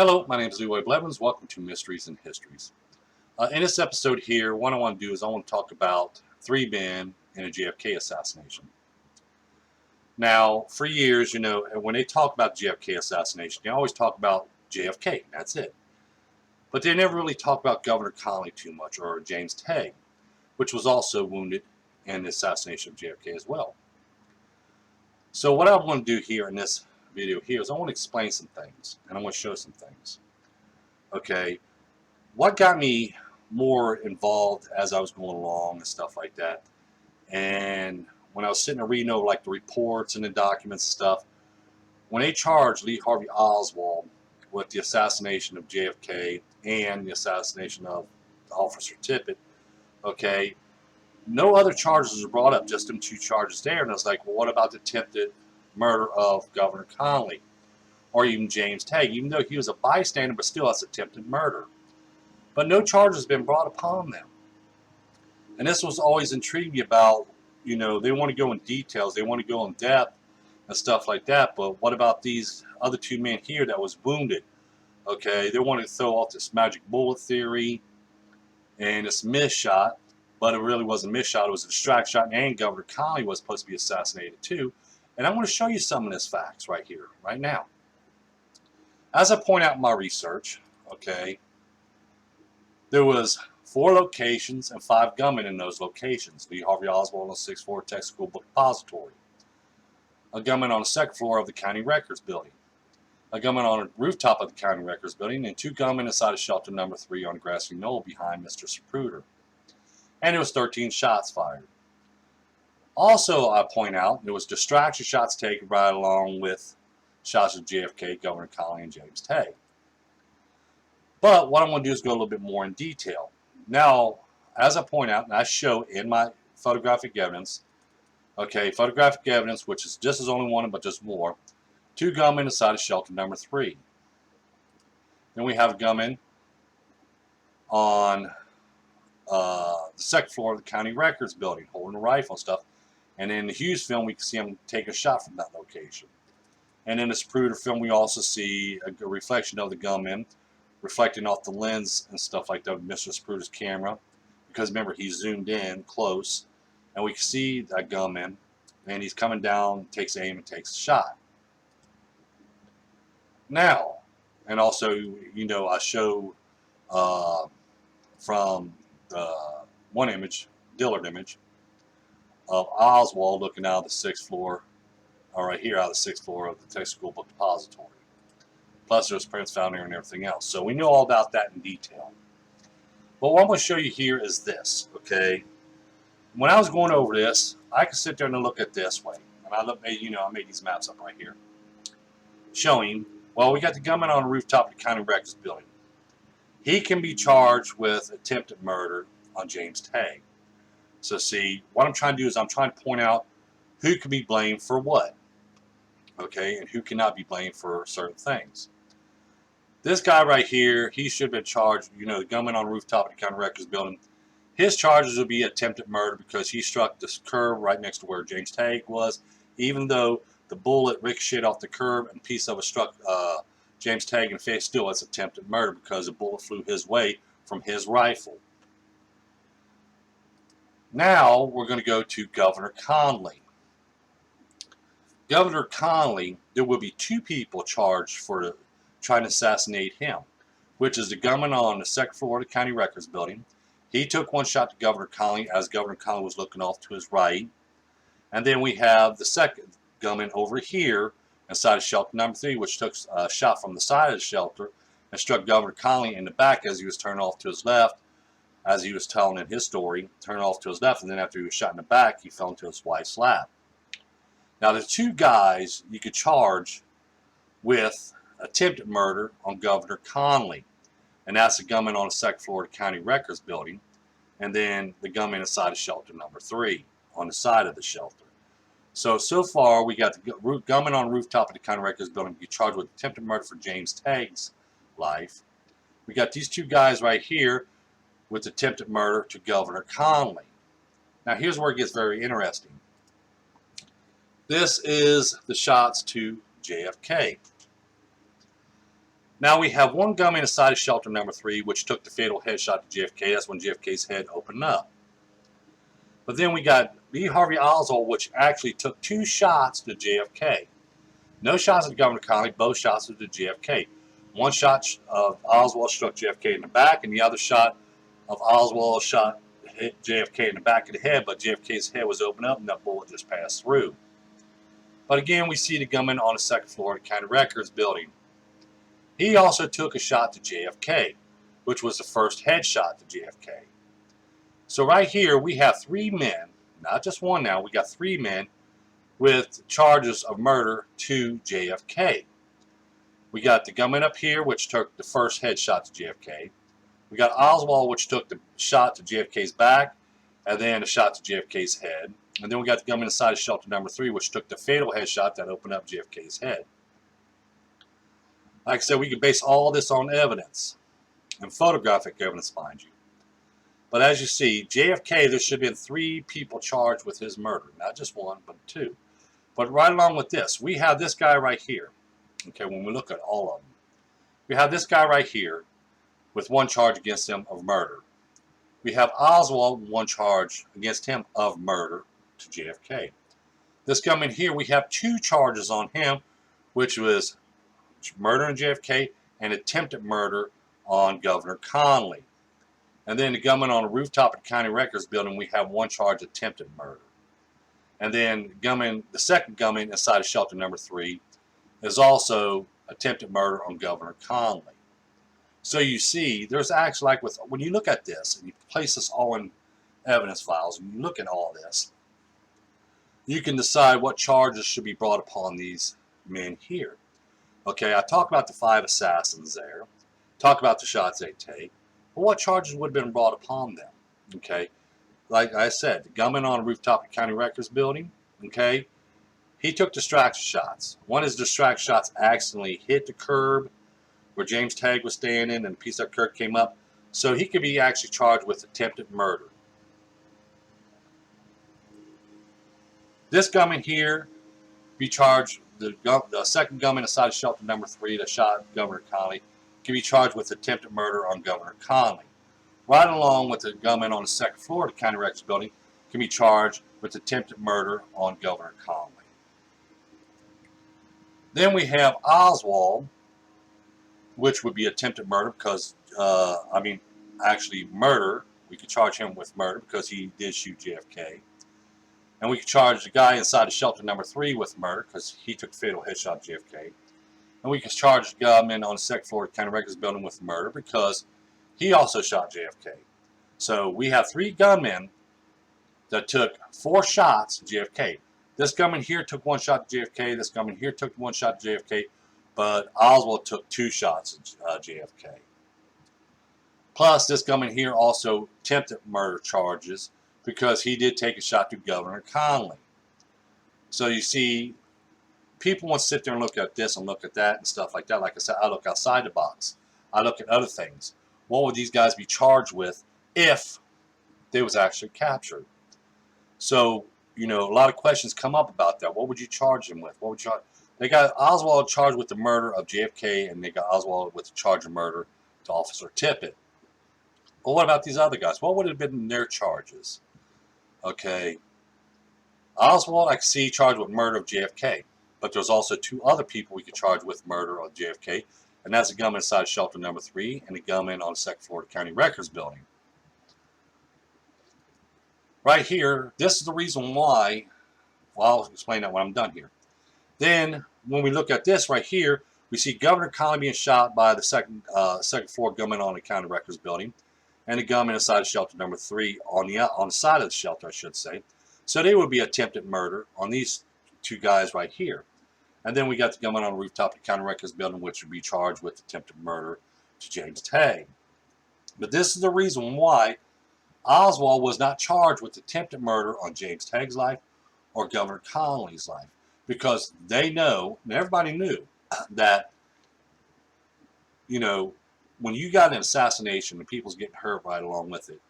Hello, my name is Leroy Blevins. Welcome to Mysteries and Histories. In this episode here, what I want to do is I want to talk about three men in a JFK assassination. Now, for years, when they talk about JFK assassination, they always talk about JFK. That's it. But they never really talk about Governor Connally too much, or James Tague, which was also wounded in the assassination of JFK as well. So what I want to do here in this video here is I want to explain some things, and I want to show some things. Okay, what got me more involved as I was going along and stuff like that, and when I was sitting there reading over like the reports and the documents and stuff, when they charged Lee Harvey Oswald with the assassination of JFK and the assassination of Officer Tippit, okay, no other charges were brought up, just them two charges there. And I was like, well, what about the attempted murder of Governor Connally or even James Tague, even though he was a bystander, but still that's attempted murder. But no charges have been brought upon them. And this was always intriguing me about, they want to go in details, they want to go in depth and stuff like that, but what about these other two men here that was wounded? Okay, they wanted to throw off this magic bullet theory and this miss shot, but it really wasn't a miss shot, it was a distract shot, and Governor Connally was supposed to be assassinated too. And I'm going to show you some of these facts right here, right now. As I point out in my research, okay, there was 4 locations and 5 gunmen in those locations. Lee Harvey Oswald on the 6th floor Texas School Book Depository. A gunman on the 2nd floor of the County Records Building. A gunman on a rooftop of the County Records Building, and 2 gunmen inside of shelter number 3 on grassy knoll behind Mr. Zapruder. And there was 13 shots fired. Also, I point out, there was distraction shots taken right along with shots of JFK, Governor Connally, and James Tague. But what I'm going to do is go a little bit more in detail. Now, as I point out, and I show in my photographic evidence, okay, photographic evidence, which is just as only one, but just more, 2 gunmen inside of shelter number 3. Then we have a gunman on the 2nd floor of the County Records Building, holding a rifle and stuff. And in the Hughes film, we can see him take a shot from that location. And in the Zapruder film, we also see a reflection of the gunman reflecting off the lens and stuff like that of Mr. Zapruder's camera. Because remember, he's zoomed in close. And we can see that gunman. And he's coming down, takes aim, and takes a shot. Now, and also, I show from the one image, Dillard image, of Oswald looking out of the 6th floor, or right here out of the 6th floor of the Texas School Book Depository. Plus there's prints found there and everything else. So we know all about that in detail. But what I'm going to show you here is this, okay? When I was going over this, I could sit there and look at this way. And I made these maps up right here. Showing, well, we got the gunman on the rooftop of the County Records Building. He can be charged with attempted murder on James Tague. So see, what I'm trying to do is I'm trying to point out who can be blamed for what, okay, and who cannot be blamed for certain things. This guy right here, he should have been charged, the gunman on the rooftop of the County Records Building. His charges would be attempted murder because he struck this curb right next to where James Tague was, even though the bullet ricocheted off the curb and a piece of it struck James Tague in the face. Still, it's attempted murder because the bullet flew his way from his rifle. Now we're going to go to Governor Connally. Governor Connally, there will be 2 people charged for trying to assassinate him, which is the gunman on the 2nd floor of the County Records Building. He took one shot to Governor Connally as Governor Connally was looking off to his right. And then we have the 2nd gunman over here inside of shelter number 3, which took a shot from the side of the shelter and struck Governor Connally in the back as he was turning off to his left. As he was telling in his story, turned off to his left, and then after he was shot in the back, he fell into his wife's lap. Now, the 2 guys you could charge with attempted murder on Governor Connally, and that's the gunman on the 2nd floor of the County Records Building, and then the gunman inside of shelter number 3 on the side of the shelter. So far, we got the gunman on the rooftop of the County Records Building be charged with attempted murder for James Tague's life. We got these 2 guys right here with attempted murder to Governor Connally. Now here's where it gets very interesting. This is the shots to JFK. Now we have one gunman inside of shelter number 3, which took the fatal headshot to JFK. That's when JFK's head opened up. But then we got Lee Harvey Oswald, which actually took 2 shots to JFK. No shots at Governor Connally, both shots to JFK. One shot of Oswald struck JFK in the back, and the other shot of Oswald hit JFK in the back of the head, but JFK's head was opened up and that bullet just passed through. But again, we see the gunman on the 2nd floor of the County Records building. He also took a shot to JFK, which was the first headshot to JFK. So right here we have 3 men, not just one now, we got 3 men with charges of murder to JFK. We got the gunman up here, which took the first headshot to JFK. We got Oswald, which took the shot to JFK's back, and then a shot to JFK's head. And then we got the gunman inside of shelter number 3, which took the fatal headshot that opened up JFK's head. Like I said, we can base all this on evidence, and photographic evidence, mind you. But as you see, JFK, there should have been 3 people charged with his murder. Not just 1, but 2. But right along with this, we have this guy right here. Okay, when we look at all of them. We have this guy right here with 1 charge against him of murder. We have Oswald, 1 charge against him of murder to JFK. This gunman here, we have 2 charges on him, which was murder on JFK and attempted murder on Governor Connally. And then the gunman on the rooftop of the County Records building, we have 1 charge attempted murder. And then the second gunman inside of shelter number 3 is also attempted murder on Governor Connally. So you see, there's actually, like when you look at this and you place this all in evidence files and you look at all this, you can decide what charges should be brought upon these men here. Okay, I talked about the 5 assassins there, talk about the shots they take, but what charges would have been brought upon them? Okay, like I said, the gunman on the rooftop of the County Records building, okay, he took distraction shots. One of his distraction shots accidentally hit the curb where James Tagg was standing and a piece of curb came up. So he could be actually charged with attempted murder. This gunman here be charged, the second gunman inside of shelter number 3 that shot Governor Connally can be charged with attempted murder on Governor Connally. Right along with the gunman on the 2nd floor of the County Records building can be charged with attempted murder on Governor Connally. Then we have Oswald, which would be attempted murder because, actually murder. We could charge him with murder because he did shoot JFK. And we could charge the guy inside of shelter number 3 with murder because he took fatal headshot to JFK. And we could charge the gunman on the 2nd floor of the County Records building with murder because he also shot JFK. So we have 3 gunmen that took 4 shots to JFK. This gunman here took 1 shot to JFK. This gunman here took 1 shot to JFK. But Oswald took 2 shots at JFK. Plus, this gunman here also attempted murder charges because he did take a shot to Governor Connally. So you see, people want to sit there and look at this and look at that and stuff like that. Like I said, I look outside the box. I look at other things. What would these guys be charged with if they was actually captured? So, you know, a lot of questions come up about that. What would you charge them with? What would you charge? They got Oswald charged with the murder of JFK, and they got Oswald with the charge of murder to Officer Tippit. Well, what about these other guys? What would have been their charges? Okay. Oswald, I can see charged with murder of JFK, but there's also 2 other people we could charge with murder of JFK, and that's a gunman inside shelter number 3 and a gunman on the 2nd floor of the County Records building. Right here, this is the reason why, well, I'll explain that when I'm done here. Then, when we look at this right here, we see Governor Connally being shot by the second floor gunman on the County Records building, and a gunman inside shelter number 3 on the side of the shelter, I should say. So they would be attempted murder on these 2 guys right here. And then we got the gunman on the rooftop of the County Records building, which would be charged with attempted murder to James Tagg. But this is the reason why Oswald was not charged with attempted murder on James Tagg's life or Governor Connally's life. Because they know, and everybody knew, that, you know, when you got an assassination and people's getting hurt right along with it,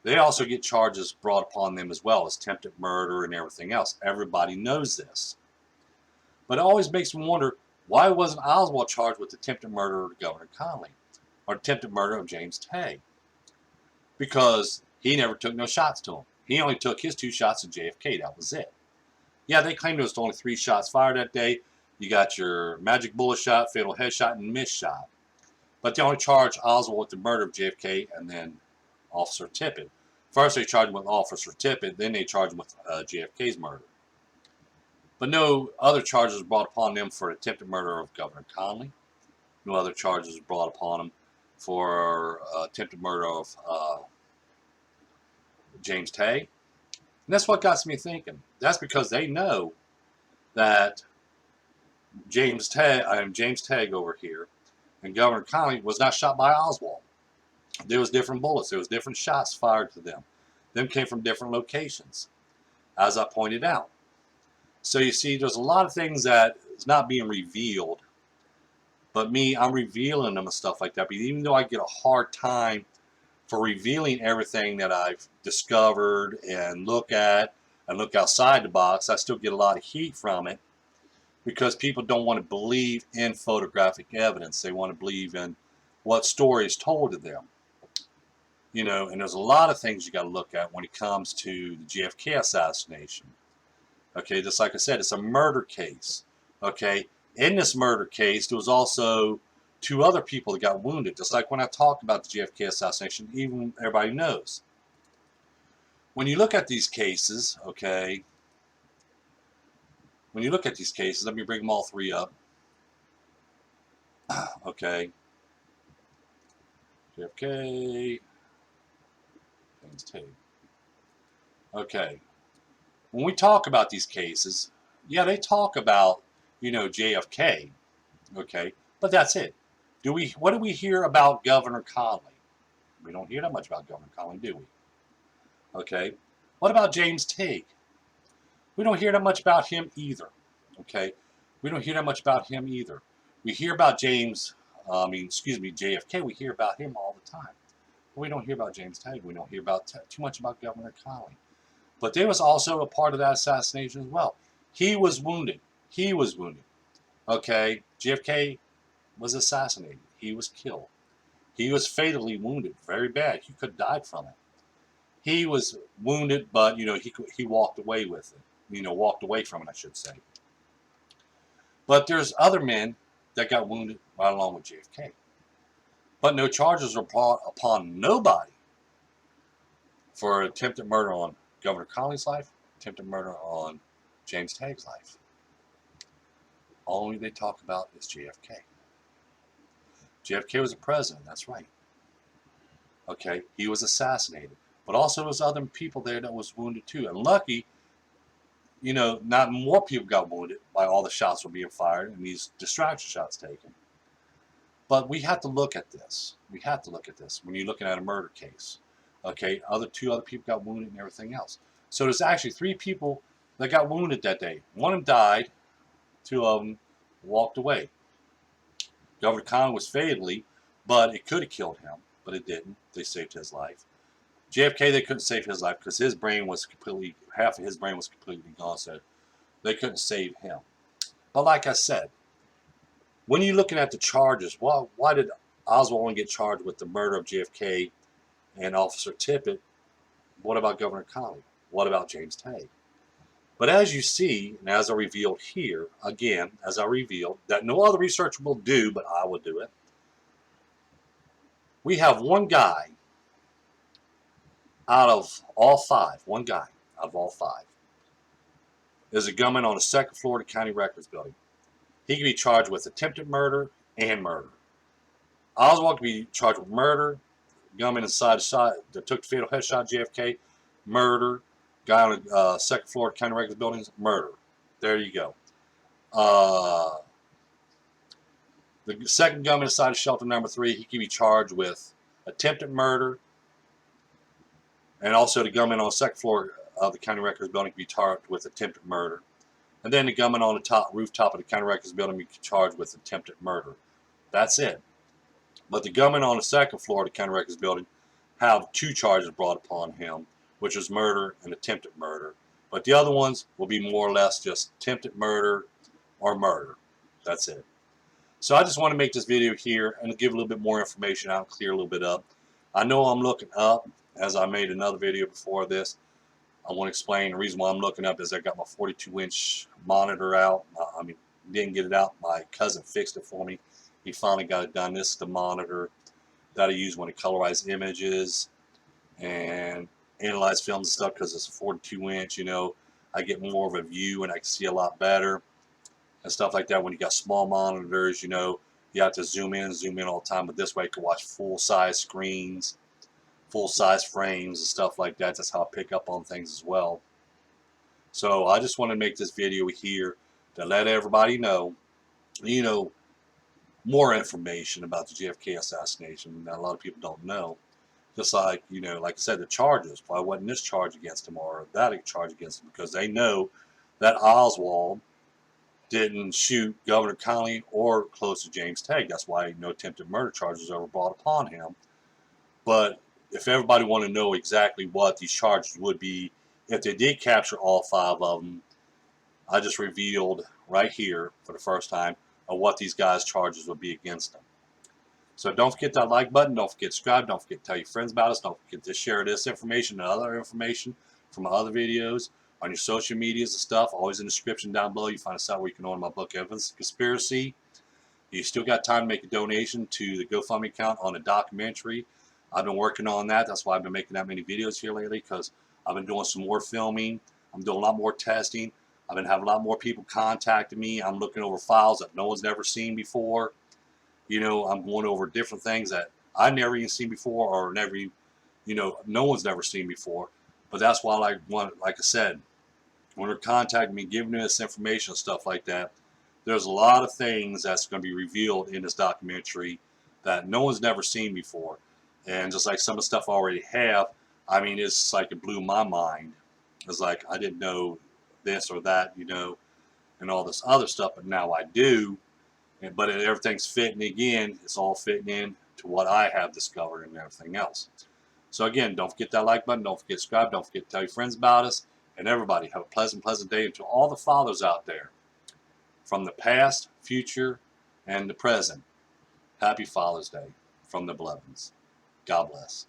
they also get charges brought upon them as well as attempted murder and everything else. Everybody knows this. But it always makes me wonder, Why wasn't Oswald charged with attempted murder of Governor Connally or attempted murder of James Tay? Because he never took no shots to him. He only took his 2 shots at JFK. That was it. Yeah, they claimed there was only 3 shots fired that day. You got your magic bullet shot, fatal headshot, and miss shot. But they only charged Oswald with the murder of JFK and then Officer Tippit. First they charged him with Officer Tippit, then they charged him with JFK's murder. But no other charges were brought upon them for attempted murder of Governor Connally. No other charges were brought upon him for attempted murder of James Tay. And that's what got me thinking. That's because they know that James Tagg over here and Governor Connally was not shot by Oswald. There was different bullets. There was different shots fired to them. Them came from different locations, as I pointed out. So you see, there's a lot of things that is not being revealed. But me, I'm revealing them and stuff like that. But even though I get a hard time for revealing everything that I've discovered and look at and look outside the box, I still get a lot of heat from it because people don't want to believe in photographic evidence. They want to believe in what story is told to them. You know, and there's a lot of things you got to look at when it comes to the JFK assassination. Okay, just like I said, it's a murder case. Okay, in this murder case, there was also 2 other people that got wounded. Just like when I talked about the JFK assassination, even everybody knows. When you look at these cases, okay, when you look at these cases, let me bring them all 3 up. Okay, JFK, James Tay. Okay, when we talk about these cases, yeah, they talk about, you know, JFK, okay, but that's it. What do we hear about Governor Connally? We don't hear that much about Governor Connally, do we? Okay, what about James Tay? We don't hear that much about him either. Okay, we don't hear that much about him either. We hear about JFK. We hear about him all the time. But we don't hear about James Tay. We don't hear about too much about Governor Connally. But there was also a part of that assassination as well. He was wounded. He was wounded. Okay, JFK was assassinated. He was killed. He was fatally wounded, very bad. He could have died from it. He was wounded, but you know he walked away with it. You know, walked away from it, I should say. But there's other men that got wounded right along with JFK. But no charges were brought upon nobody for attempted murder on Governor Connally's life, attempted murder on James Tagg's life. All they talk about is JFK. JFK was a president, that's right. Okay, he was assassinated. But also there was other people there that was wounded too. And lucky, you know, not more people got wounded by all the shots were being fired and these distraction shots taken. But we have to look at this. We have to look at this when you're looking at a murder case. Okay, 2 other people got wounded and everything else. So there's actually 3 people that got wounded that day. 1 of them died. 2 of them walked away. Governor Connally was fatally, but it could have killed him, but it didn't. They saved his life. JFK, they couldn't save his life because his brain was completely, half of his brain was completely gone, so they couldn't save him. But like I said, when you're looking at the charges, why did Oswald only get charged with the murder of JFK and Officer Tippit? What about Governor Connally? What about James Tay? But as you see, and as I revealed here, again, as I revealed, that no other researcher will do, but I will do it. We have one guy out of all 5, one guy out of all 5, is a gunman on the 2nd floor of the county records building. He can be charged with attempted murder and murder. Oswald can be charged with murder, gunman inside the shot that took the fatal headshot JFK, murder, guy on the 2nd floor of the county records buildings, murder. There you go. The 2nd gunman inside of shelter number 3, he can be charged with attempted murder, and also the gunman on the 2nd floor of the county records building can be charged with attempted murder. And then the gunman on the rooftop of the county records building can be charged with attempted murder. That's it. But the gunman on the 2nd floor of the county records building have 2 charges brought upon him, which is murder and attempted murder. But the other ones will be more or less just attempted murder or murder. That's it. So I just want to make this video here and give a little bit more information out, clear a little bit up. I know I'm looking up, as I made another video before this. I want to explain the reason why I'm looking up is I got my 42-inch monitor out. I mean, didn't get it out. My cousin fixed it for me. He finally got it done. This is the monitor that I use when I colorize images and analyze films and stuff, because it's a 42-inch, you know, I get more of a view and I can see a lot better and stuff like that. When you got small monitors, you know, you have to zoom in all the time, but this way you can watch full-size screens, full-size frames and stuff like that. That's how I pick up on things as well. So I just want to make this video here to let everybody know, you know, more information about the JFK assassination that a lot of people don't know. Just like, you know, like I said, the charges. Why wasn't this charge against him or that charge against him? Because they know that Oswald didn't shoot Governor Connally or close to James Tague. That's why no attempted murder charges were brought upon him. But if everybody want to know exactly what these charges would be, if they did capture all 5 of them, I just revealed right here for the first time of what these guys' charges would be against them. So don't forget that like button, don't forget to subscribe, don't forget to tell your friends about us, don't forget to share this information and other information from my other videos on your social medias and stuff. Always in the description down below, you find us out where you can order my book, Evidence Conspiracy. You still got time to make a donation to the GoFundMe account on a documentary. I've been working on that. That's why I've been making that many videos here lately, because I've been doing some more filming. I'm doing a lot more testing. I've been having a lot more people contacting me. I'm looking over files that no one's never seen before. You know, I'm going over different things that I've never even seen before, or never, you know, no one's never seen before. But that's why, like I said, when they're contacting me, giving me this information and stuff like that, there's a lot of things that's going to be revealed in this documentary that no one's never seen before. And just like some of the stuff I already have, I mean, it's like it blew my mind. It's like I didn't know this or that, you know, and all this other stuff, but now I do. But everything's fitting again. It's all fitting in to what I have discovered and everything else. So again, don't forget that like button. Don't forget to subscribe. Don't forget to tell your friends about us. And everybody, have a pleasant day. And to all the fathers out there, from the past, future, and the present, happy Father's Day from the Blevins. God bless.